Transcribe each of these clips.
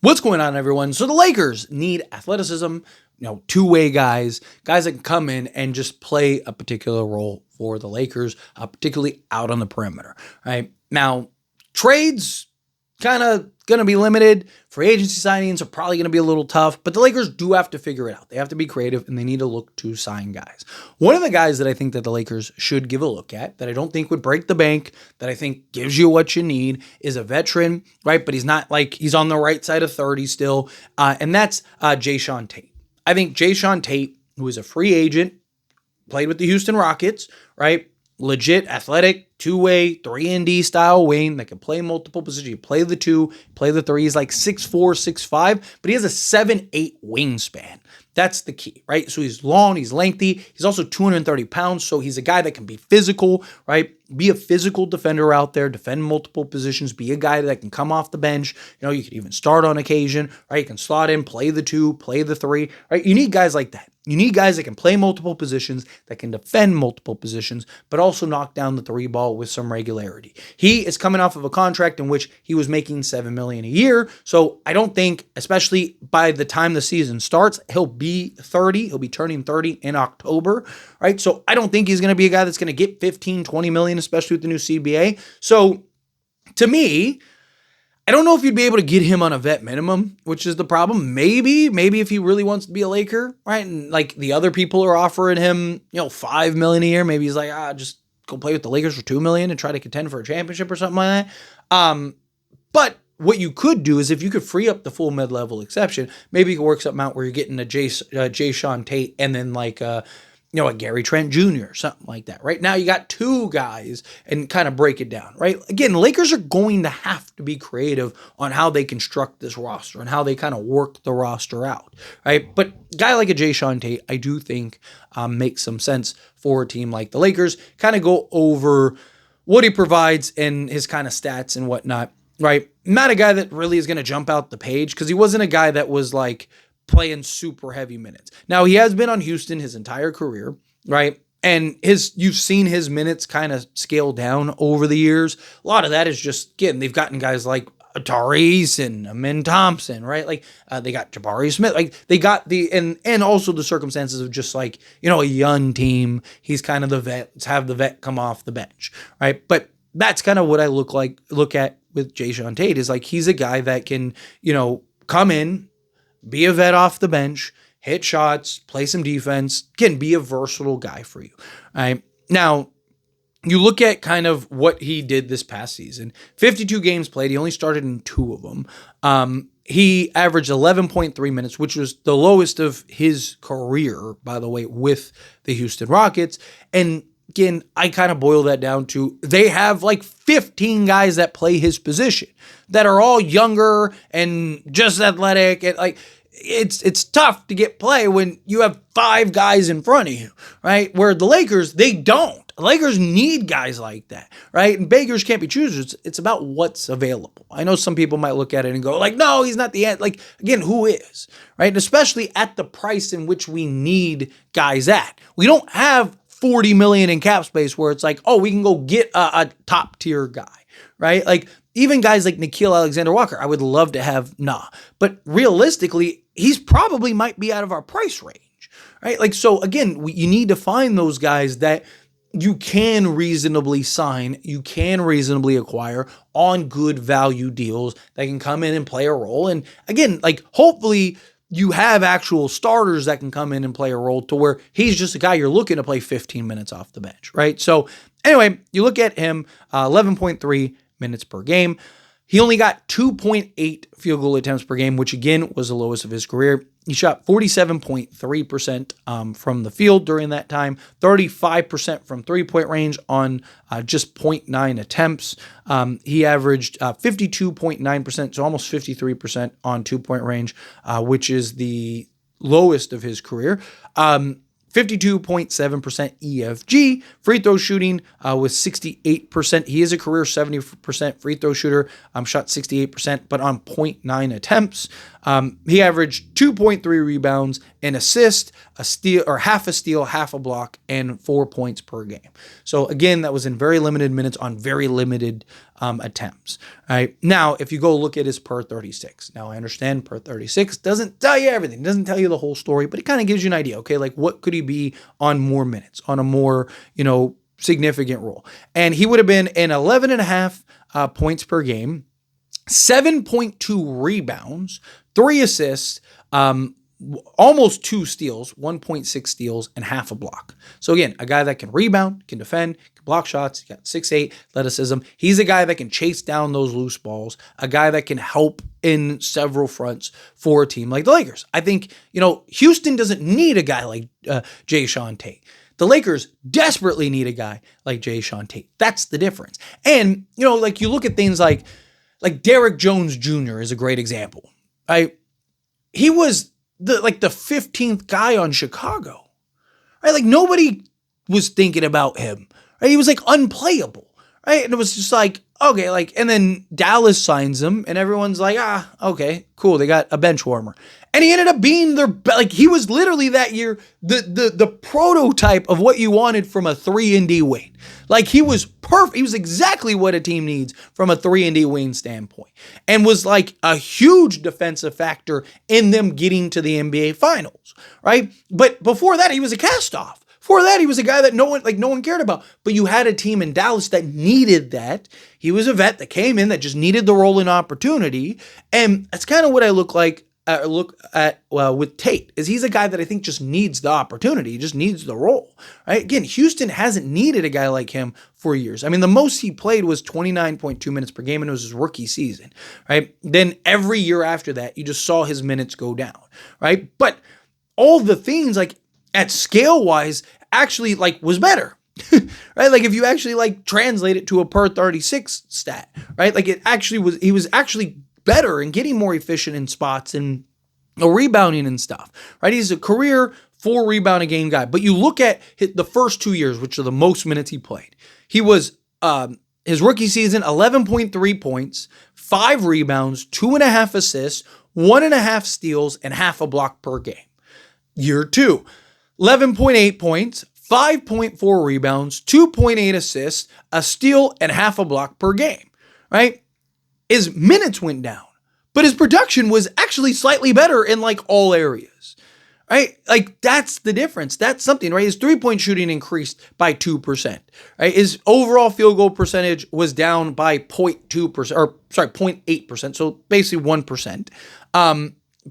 What's going on, everyone? So the Lakers need athleticism, two-way guys that can come in and just play a particular role for the Lakers, particularly out on the perimeter, right? Now, trades kind of going to be limited. Free agency signings are probably going to be a little tough, but the Lakers do have to figure it out. They have to be creative, and they need to look to sign guys. One of the guys that I think that the Lakers should give a look at, that I don't think would break the bank, that I think gives you what you need, is a veteran, right? But he's not like he's on the right side of 30 still, and that's Jae'Sean Tate. I think Jae'Sean Tate, who is a free agent, played with the Houston Rockets, right? Legit, athletic, two-way, 3-and-D style wing that can play multiple positions. You play the 2, play the 3. He's like 6'4", 6'5", but he has a 7'8" wingspan. That's the key, right? So he's long, he's lengthy. He's also 230 pounds, so he's a guy that can be physical, right? Be a physical defender out there, defend multiple positions, be a guy that can come off the bench. You could even start on occasion, right? You can slot in, play the 2, play the 3, right? You need guys like that. You need guys that can play multiple positions, that can defend multiple positions, but also knock down the 3 ball with some regularity. He is coming off of a contract in which he was making $7 million a year. So I don't think, especially by the time the season starts, he'll be 30. He'll be turning 30 in October, right? So I don't think he's going to be a guy that's going to get 15, 20 million, especially with the new CBA. So to me, I don't know if you'd be able to get him on a vet minimum, which is the problem. Maybe if he really wants to be a Laker, right? And like the other people are offering him, $5 million a year. Maybe he's like, just go play with the Lakers for $2 million and try to contend for a championship or something like that. But what you could do is if you could free up the full mid-level exception, maybe you could work something out where you're getting a Jae'Sean Tate and then like a Gary Trent Jr. or something like that, right? Now you got 2 guys and kind of break it down, right? Again, Lakers are going to have to be creative on how they construct this roster and how they kind of work the roster out, right? But a guy like a Jae'Sean Tate, I do think makes some sense for a team like the Lakers. Kind of go over what he provides and his kind of stats and whatnot, right? Not a guy that really is going to jump out the page because he wasn't a guy that was like playing super heavy minutes. Now, he has been on Houston his entire career, right? And you've seen his minutes kind of scale down over the years. A lot of that is just, again, they've gotten guys like Tari Eason, Amin Thompson, right? Like they got Jabari Smith. Like they got and also the circumstances of just like, a young team. He's kind of the vet. Let's have the vet come off the bench, right? But that's kind of what I look at with Jae'Sean Tate is like he's a guy that can, come in, be a vet off the bench, hit shots, play some defense, can be a versatile guy for you. Right? Now, you look at kind of what he did this past season. 52 games played. He only started in 2 of them. He averaged 11.3 minutes, which was the lowest of his career, by the way, with the Houston Rockets. And again, I kind of boil that down to they have like 15 guys that play his position that are all younger and just athletic. And like it's tough to get play when you have 5 guys in front of you, right? Where the Lakers, they don't. The Lakers need guys like that, right? And beggars can't be choosers. It's about what's available. I know some people might look at it and go like, no, he's not the end. Like, again, who is, right? And especially at the price in which we need guys at. We don't have $40 million in cap space where it's like, oh, we can go get a top tier guy, right? Like even guys like Nickeil Alexander-Walker, I would love to have but realistically, he's probably might be out of our price range, right? Like, so again, you need to find those guys that you can reasonably sign, you can reasonably acquire on good value deals that can come in and play a role. And again, like hopefully you have actual starters that can come in and play a role to where he's just a guy you're looking to play 15 minutes off the bench, right? So anyway, you look at him, 11.3 minutes per game. He only got 2.8 field goal attempts per game, which again was the lowest of his career. He shot 47.3% from the field during that time, 35% from three-point range on just 0.9 attempts. He averaged 52.9%, so almost 53% on two-point range, which is the lowest of his career. 52.7% EFG. Free throw shooting was 68%. He is a career 70% free throw shooter. Shot 68%, but on 0.9 attempts. He averaged 2.3 rebounds, an assist, a steal, or half a steal, half a block, and 4 points per game. So again, that was in very limited minutes on very limited attempts. Right now, if you go look at his per 36, now I understand per 36 doesn't tell you everything, it doesn't tell you the whole story, but it kind of gives you an idea. Okay, like what could he be on more minutes, on a more significant role, and he would have been in 11.5 points per game, 7.2 rebounds, 3 assists, almost 2 steals, 1.6 steals, and half a block. So again, a guy that can rebound, can defend, can block shots. He got 6'8" athleticism. He's a guy that can chase down those loose balls, a guy that can help in several fronts for a team like the Lakers. I think, Houston doesn't need a guy like Jae'Sean Tate. The Lakers desperately need a guy like Jae'Sean Tate. That's the difference. And, like you look at things like Derrick Jones Jr. is a great example. He was the 15th guy on Chicago, right? Like nobody was thinking about him, right? He was like unplayable, right? And it was just like, okay, and then Dallas signs him and everyone's like, okay, cool. They got a bench warmer. And he ended up being he was literally that year, the prototype of what you wanted from a 3-and-D wing. Like he was perfect. He was exactly what a team needs from a 3-and-D wing standpoint, and was like a huge defensive factor in them getting to the NBA finals, right? But before that, he was a cast-off. Before that, he was a guy that no one cared about. But you had a team in Dallas that needed that. He was a vet that came in that just needed the role and opportunity. And that's kind of what I look at with Tate, is he's a guy that I think just needs the opportunity. He just needs the role, right? Again, Houston hasn't needed a guy like him for years. I mean, the most he played was 29.2 minutes per game, and it was his rookie season, right? Then every year after that, you just saw his minutes go down, right? But all the things at scale wise actually was better, right? Like if you actually translate it to a per 36 stat, right? Like he was actually better and getting more efficient in spots and rebounding and stuff, right? He's a career 4 rebound a game guy. But you look at the first 2 years, which are the most minutes he played. He was, his rookie season, 11.3 points, 5 rebounds, 2.5 assists, 1.5 steals, and half a block per game. Year 2, 11.8 points, 5.4 rebounds, 2.8 assists, a steal, and half a block per game, right? His minutes went down, but his production was actually slightly better in all areas, right? That's the difference. That's something, right? His 3-point shooting increased by 2%, right? His overall field goal percentage was down by 0.8%. So basically 1%.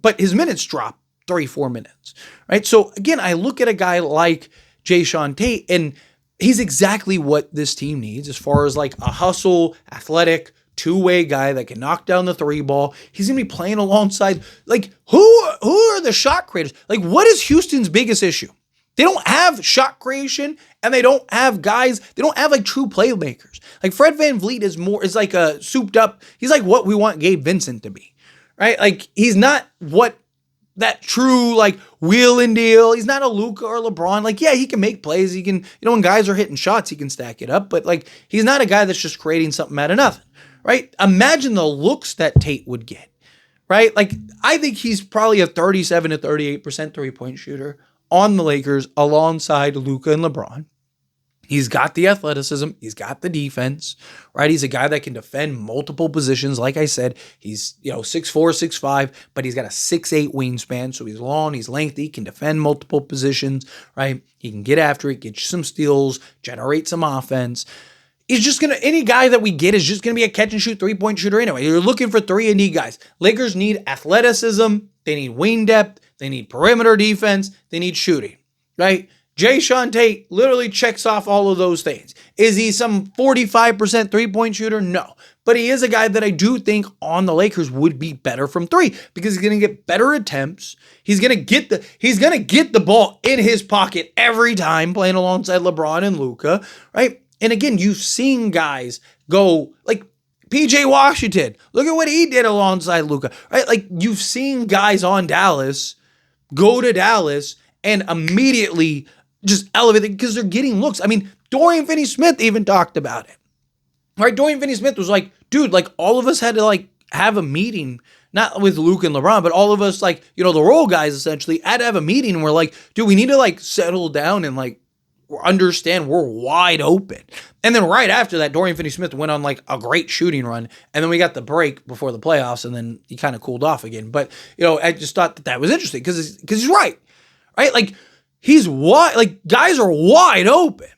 But his minutes dropped 3-4 minutes, right? So again, I look at a guy like Jae'Sean Tate, and he's exactly what this team needs as far as a hustle, athletic, two-way guy that can knock down the 3 ball. He's going to be playing alongside, who are the shot creators? What is Houston's biggest issue? They don't have shot creation, and they don't have guys, they don't have true playmakers. Fred VanVleet is a souped up, he's what we want Gabe Vincent to be, right? He's not what that true wheel and deal. He's not a Luka or LeBron. Yeah, he can make plays. He can, when guys are hitting shots, he can stack it up. But he's not a guy that's just creating something out of nothing, right? Imagine the looks that Tate would get, right? I think he's probably a 37 to 38% 3-point shooter on the Lakers alongside Luka and LeBron. He's got the athleticism. He's got the defense, right? He's a guy that can defend multiple positions. Like I said, he's 6'4", 6'5", but he's got a 6'8" wingspan. So he's long, he's lengthy, can defend multiple positions, right? He can get after it, get you some steals, generate some offense. He's just any guy that we get is just going to be a catch and shoot 3-point shooter anyway. You're looking for 3-and-D guys. Lakers need athleticism. They need wing depth. They need perimeter defense. They need shooting, right? Jae'Sean Tate literally checks off all of those things. Is he some 45% 3-point shooter? No. But he is a guy that I do think on the Lakers would be better from 3 because he's going to get better attempts. He's going to get the ball in his pocket every time playing alongside LeBron and Luka, right? And again, you've seen guys go PJ Washington. Look at what he did alongside Luka, right? You've seen guys on Dallas go to Dallas and immediately just elevate it because they're getting looks. I mean, Dorian Finney-Smith even talked about it, right? Dorian Finney-Smith was dude, all of us had to have a meeting, not with Luke and LeBron, but all of us, the role guys essentially had to have a meeting and we're dude, we need to settle down and understand we're wide open. And then right after that, Dorian Finney-Smith went on like a great shooting run. And then we got the break before the playoffs, and then he kind of cooled off again. But, I just thought that was interesting because he's right? Like, he's wide, like, guys are wide open,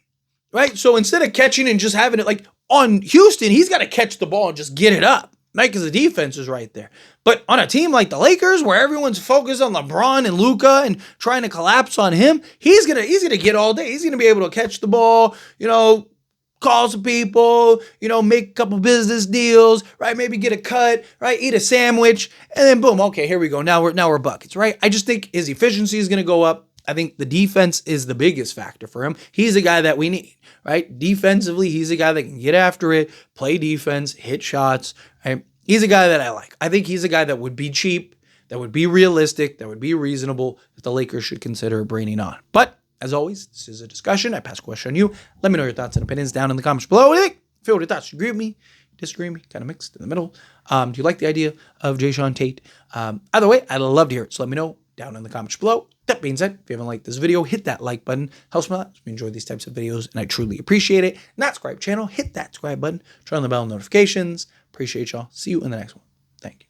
right? So instead of catching and just having it, like, on Houston, he's got to catch the ball and just get it up, right? Because the defense is right there. But on a team like the Lakers, where everyone's focused on LeBron and Luka and trying to collapse on him, he's gonna get all day. He's gonna be able to catch the ball, call some people, make a couple business deals, right? Maybe get a cut, right? Eat a sandwich, and then boom, okay, here we go. Now we're buckets, right? I just think his efficiency is gonna go up. I think the defense is the biggest factor for him. He's a guy that we need, right? Defensively, he's a guy that can get after it, play defense, hit shots, right? He's a guy that I like. I think he's a guy that would be cheap, that would be realistic, that would be reasonable, that the Lakers should consider bringing on. But as always, this is a discussion. I pass a question on you. Let me know your thoughts and opinions down in the comments below. What do you think? Feel your thoughts. You agree with me? Disagree with me? Kind of mixed in the middle. Do you like the idea of Jae'Sean Tate? Either way, I'd love to hear it. So let me know down in the comments below. That being said, if you haven't liked this video, hit that like button. Helps me a lot. We enjoy these types of videos, and I truly appreciate it. Not subscribe channel, hit that subscribe button. Turn on the bell notifications. Appreciate y'all. See you in the next one. Thank you.